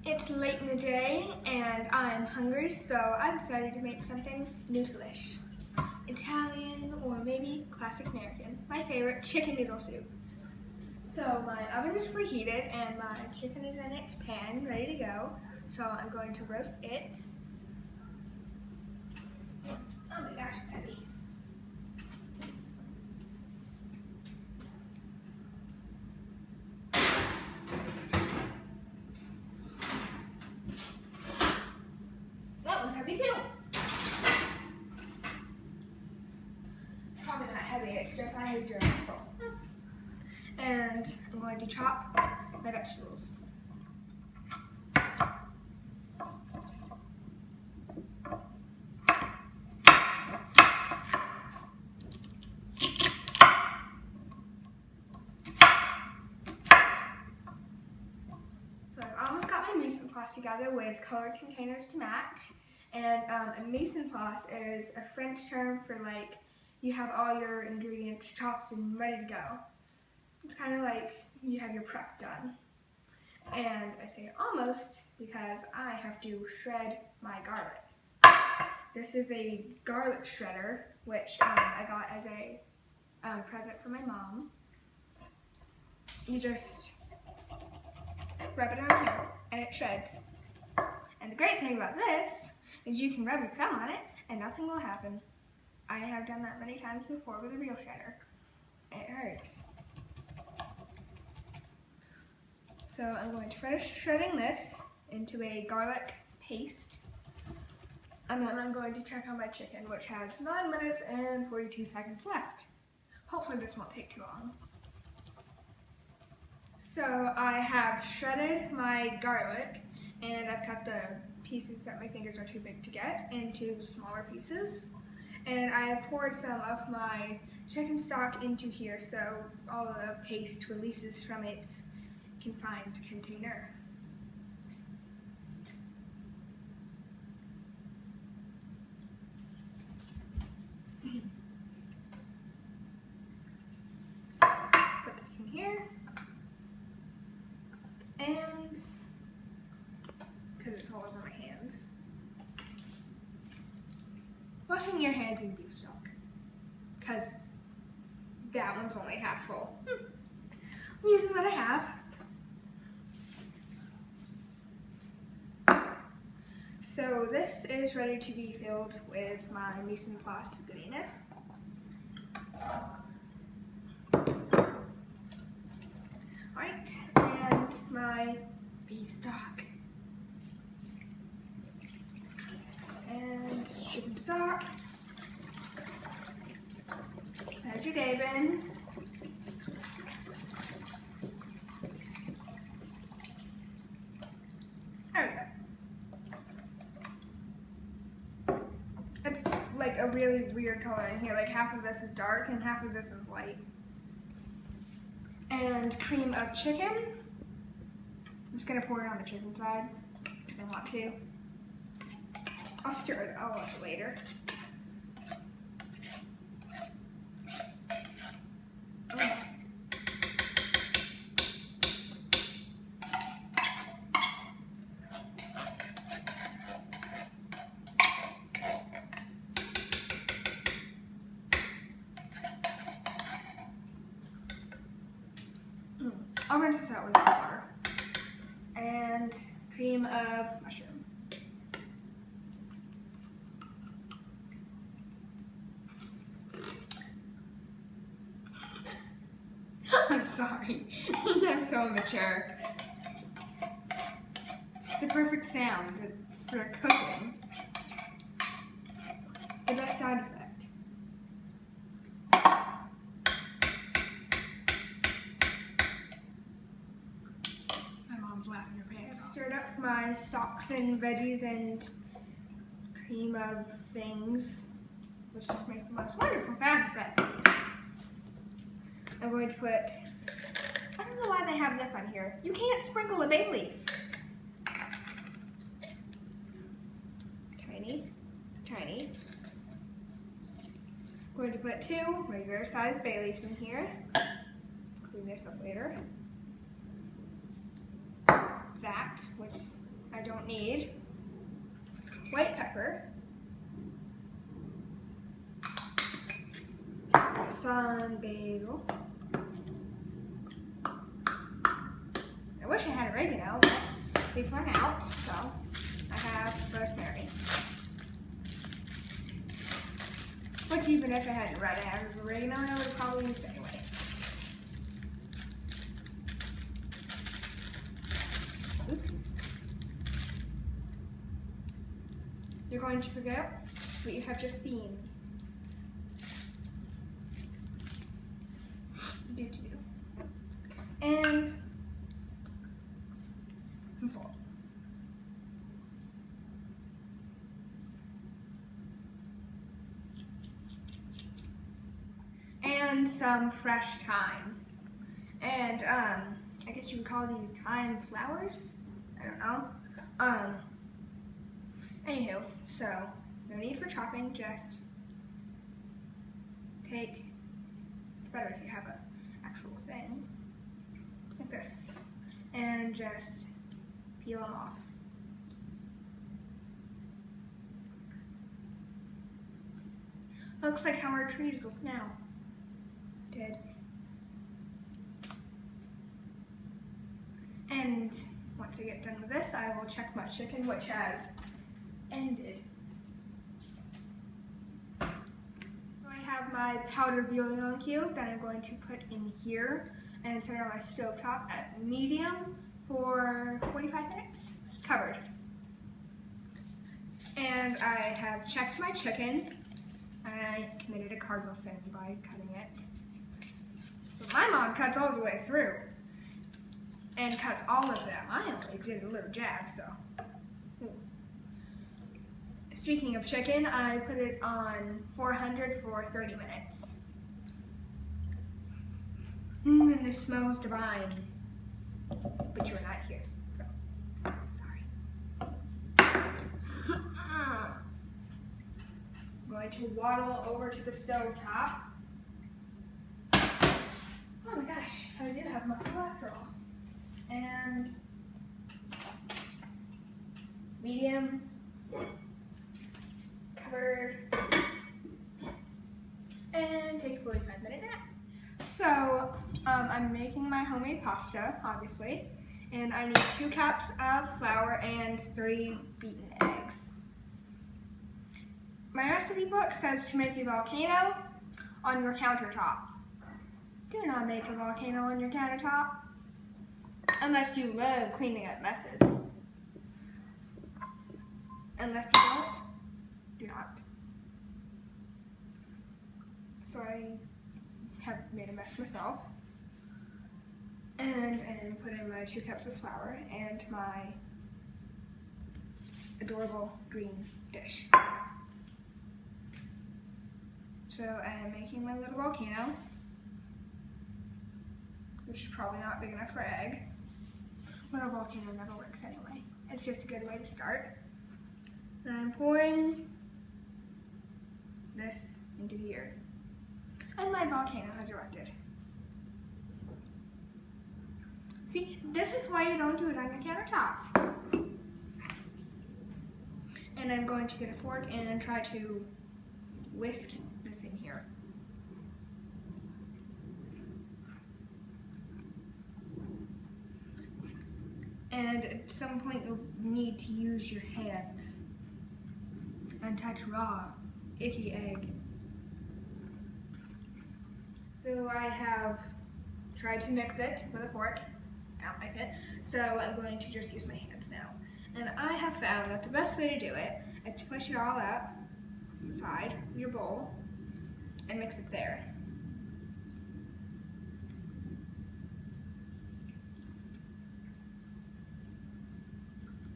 It's late in the day and I'm hungry, so I decided to make something noodle-ish. Italian or maybe classic American. My favorite, chicken noodle soup. So my oven is preheated and my chicken is in its pan, ready to go. So I'm going to roast it. Oh my gosh, it's heavy. That one's heavy too. It's probably not heavy, it's just I have zero muscle. And I'm going to chop my vegetables. So I've almost got my mise en place together with colored containers to match. And a mise en place is a French term for like you have all your ingredients chopped and ready to go. It's kind of like you have your prep done. And I say almost because I have to shred my garlic. This is a garlic shredder, which I got as a present from my mom. You just rub it on here and it shreds. And the great thing about this is you can rub your thumb on it and nothing will happen. I have done that many times before with a real shredder. It hurts. So I'm going to finish shredding this into a garlic paste. And then I'm going to check on my chicken, which has 9 minutes and 42 seconds left. Hopefully this won't take too long. So I have shredded my garlic and I've cut the pieces that my fingers are too big to get into smaller pieces. And I have poured some of my chicken stock into here so all of the paste releases from its confined container. Put this in here. And because it's all over my hands. Washing your hands in beef stock, because that one's only half full. I'm using what I have. So this is ready to be filled with my mise en place goodiness. Alright, and my beef stock. And chicken stock. Set your Dave in. There we go. It's like a really weird color in here. Like half of this is dark and half of this is light. And cream of chicken. I'm just gonna pour it on the chicken side because I want to. I'll stir it, I'll watch it later. I'll rinse this out with some water. And cream of mushroom. I'm sorry. I'm so immature. The perfect sound for cooking. The best sound effect. My mom's laughing her pants off. Stirred up my stocks and veggies and cream of things, which just makes the most wonderful sound effects. I'm going to put, I don't know why they have this on here. You can't sprinkle a bay leaf. Tiny, tiny. I'm going to put 2 regular sized bay leaves in here. Clean this up later. That, which need white pepper, some basil. I wish I had oregano, but we've run out, so I have rosemary. Which even if I hadn't run out of oregano, I would have probably used anyway. Oops. You're going to forget what you have just seen. And some salt. And some fresh thyme. And I guess you would call these thyme flowers? I don't know. Anywho, so no need for chopping, just take, it's better if you have an actual thing, like this, and just peel them off. Looks like how our trees look now. Good. And once I get done with this, I will check my chicken, which has ended. I have my powdered bouillon cube that I'm going to put in here and set it on my stovetop at medium for 45 minutes, covered. And I have checked my chicken, and I committed a cardinal sin by cutting it. But my mom cuts all the way through, and cuts all of them. I only did a little jab, so. Speaking of chicken, I put it on 400 for 30 minutes. And this smells divine. But you're not here, so sorry. I'm going to waddle over to the stove top. Oh my gosh, I do have muscle after all. And medium, covered, and take a 45-minute nap. So I'm making my homemade pasta, obviously, and I need 2 cups of flour and 3 beaten eggs. My recipe book says to make a volcano on your countertop. Do not make a volcano on your countertop unless you love cleaning up messes. Unless you don't, do not. So I have made a mess myself. And I'm putting my 2 cups of flour and my adorable green dish. So I'm making my little volcano, which is probably not big enough for an egg. But a volcano never works anyway. It's just a good way to start. And I'm pouring this into here. And my volcano has erupted. See, this is why you don't do it on your countertop. And I'm going to get a fork and try to whisk this in here. And at some point you'll need to use your hands and touch raw, icky egg. So I have tried to mix it with a fork. I don't like it. So I'm going to just use my hands now. And I have found that the best way to do it is to push it all up the side of your bowl and mix it there.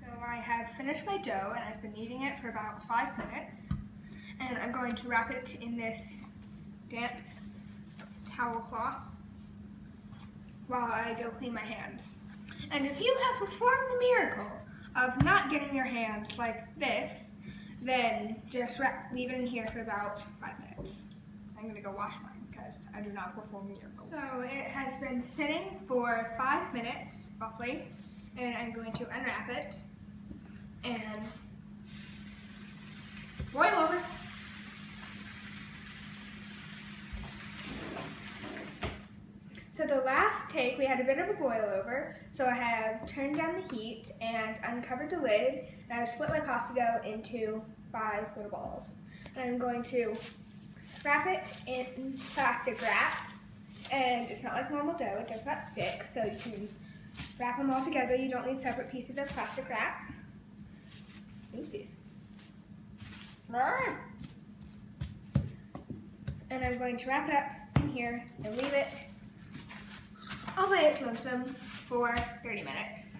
So I have finished my dough and I've been kneading it for about 5 minutes. And I'm going to wrap it in this damp towel cloth while I go clean my hands. And if you have performed the miracle of not getting your hands like this, then just leave it in here for about 5 minutes. I'm gonna go wash mine because I do not perform miracles. So it has been sitting for 5 minutes roughly, and I'm going to unwrap it. boil over. So I have turned down the heat and uncovered the lid, and I've split my pasta dough into 5 little balls. And I'm going to wrap it in plastic wrap, and it's not like normal dough, it does not stick, so you can wrap them all together. You don't need separate pieces of plastic wrap. Oopsies. And I'm going to wrap it up in here and leave it all by its lonesome for 30 minutes.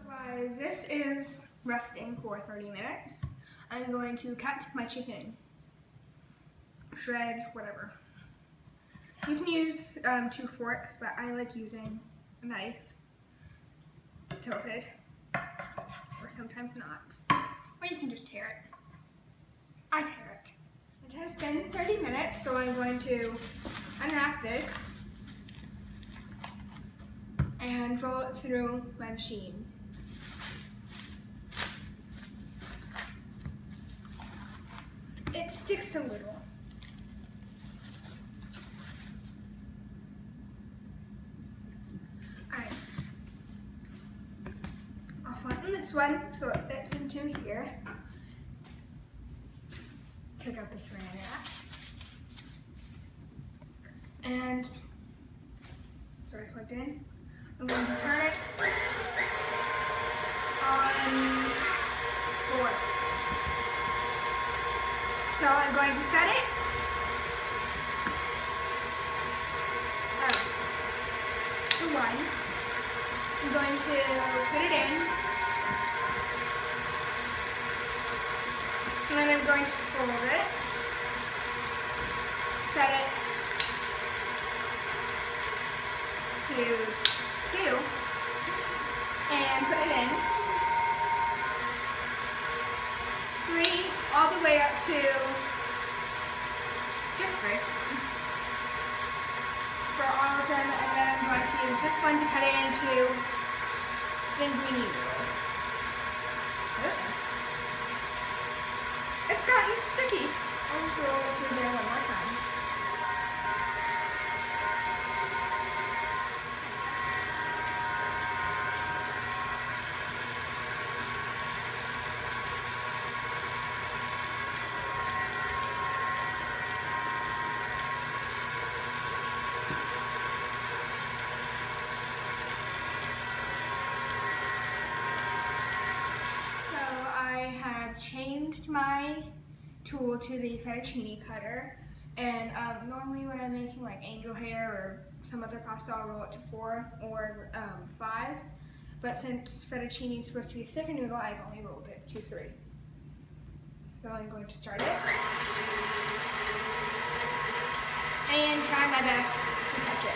While this is resting for 30 minutes, I'm going to cut my chicken. Shred, whatever. You can use 2 forks, but I like using a knife, tilted, or sometimes not. Or you can just tear it. I tear it. It has been 30 minutes, so I'm going to unwrap this and roll it through my machine. It sticks a little. Alright. I'll flatten this one so it fits into here. Pick up the saran wrap. And it's already plugged in. I'm going to turn it on 4. So I'm going to set it to 1. I'm going to put it in. And then I'm going to fold it, set it to 2, and put it in. 3, all the way up to just 3 for all of them, and then I'm going to use this one to cut it into linguine noodles. It's gotten sticky. I'll just roll it through there one more time. Changed my tool to the fettuccine cutter, and normally when I'm making like angel hair or some other pasta, I'll roll it to 4 or 5, but since fettuccine is supposed to be a thicker noodle, I've only rolled it to 3. So I'm going to start it and try my best to catch it.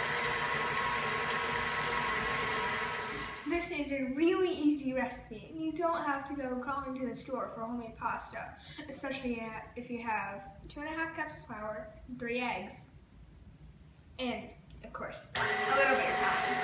This is a really easy recipe. You don't have to go crawling to the store for homemade pasta, especially if you have 2.5 cups of flour, 3 eggs, and, of course, a little bit of time.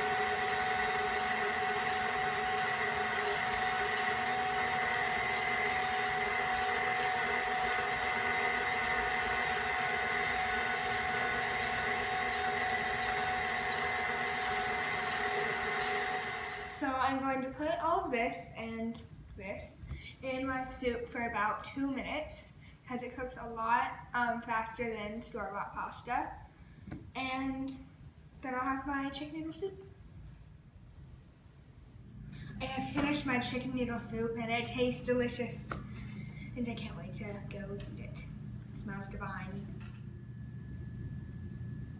So I'm going to put all of this and this in my soup for about 2 minutes because it cooks a lot faster than store-bought pasta. And then I'll have my chicken noodle soup. I have finished my chicken noodle soup and it tastes delicious. And I can't wait to go eat it. It smells divine.